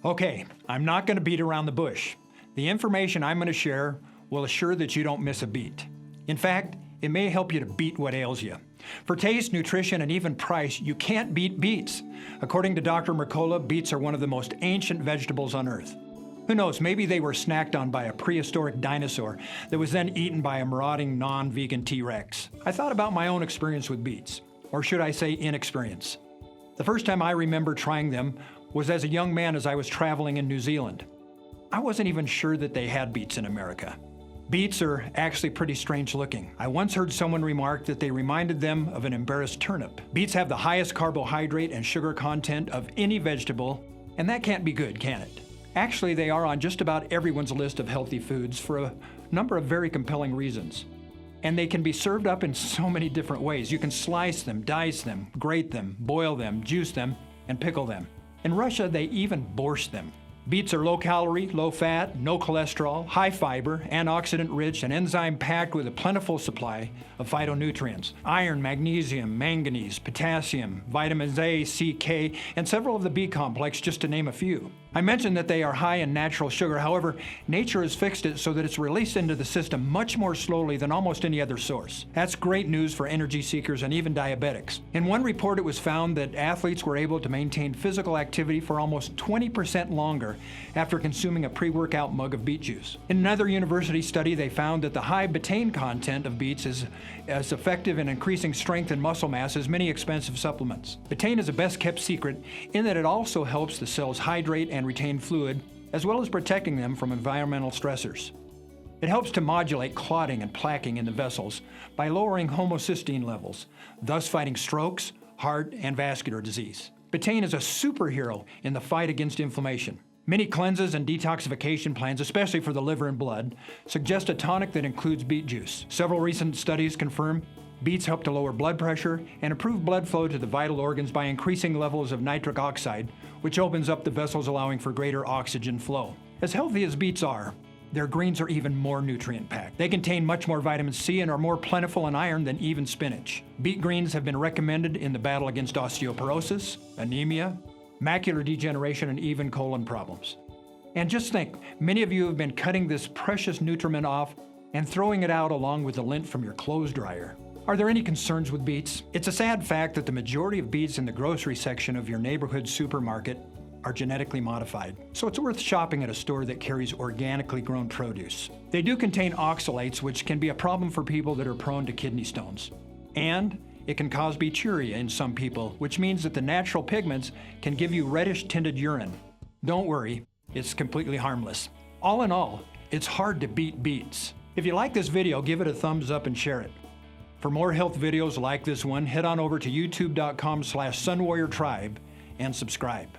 Okay, I'm not going to beat around the bush. The information I'm going to share will assure that you don't miss a beat. In fact, it may help you to beat what ails you. For taste, nutrition, and even price, you can't beat beets. According to Dr. Mercola, beets are one of the most ancient vegetables on Earth. Who knows, maybe they were snacked on by a prehistoric dinosaur that was then eaten by a marauding non-vegan T-Rex. I thought about my own experience with beets, or should I say inexperience. The first time I remember trying them was as a young man as I was traveling in New Zealand. I wasn't even sure that they had beets in America. Beets are actually pretty strange looking. I once heard someone remark that they reminded them of an embarrassed turnip. Beets have the highest carbohydrate and sugar content of any vegetable, and that can't be good, can it? Actually, they are on just about everyone's list of healthy foods for a number of very compelling reasons. And they can be served up in so many different ways. You can slice them, dice them, grate them, boil them, juice them, and pickle them. In Russia, they even borscht them. Beets are low calorie, low fat, no cholesterol, high fiber, antioxidant rich, and enzyme packed with a plentiful supply of phytonutrients. Iron, magnesium, manganese, potassium, vitamins A, C, K, and several of the B complex, just to name a few. I mentioned that they are high in natural sugar. However, nature has fixed it so that it's released into the system much more slowly than almost any other source. That's great news for energy seekers and even diabetics. In one report, it was found that athletes were able to maintain physical activity for almost 20% longer after consuming a pre-workout mug of beet juice. In another university study, they found that the high betaine content of beets is as effective in increasing strength and muscle mass as many expensive supplements. Betaine is a best-kept secret in that it also helps the cells hydrate and retain fluid, as well as protecting them from environmental stressors. It helps to modulate clotting and plaquing in the vessels by lowering homocysteine levels, thus fighting strokes, heart, and vascular disease. Betaine is a superhero in the fight against inflammation. Many cleanses and detoxification plans, especially for the liver and blood, suggest a tonic that includes beet juice. Several recent studies confirm beets help to lower blood pressure and improve blood flow to the vital organs by increasing levels of nitric oxide, which opens up the vessels, allowing for greater oxygen flow. As healthy as beets are, their greens are even more nutrient-packed. They contain much more vitamin C and are more plentiful in iron than even spinach. Beet greens have been recommended in the battle against osteoporosis, anemia, macular degeneration, and even colon problems. And just think, many of you have been cutting this precious nutriment off and throwing it out along with the lint from your clothes dryer. Are there any concerns with beets? It's a sad fact that the majority of beets in the grocery section of your neighborhood supermarket are genetically modified, so it's worth shopping at a store that carries organically grown produce. They do contain oxalates, which can be a problem for people that are prone to kidney stones. And it can cause bituria in some people, which means that the natural pigments can give you reddish tinted urine. Don't worry, it's completely harmless. All in all, it's hard to beat beets. If you like this video, give it a thumbs up and share it. For more health videos like this one, head on over to youtube.com/sunwarriortribe and subscribe.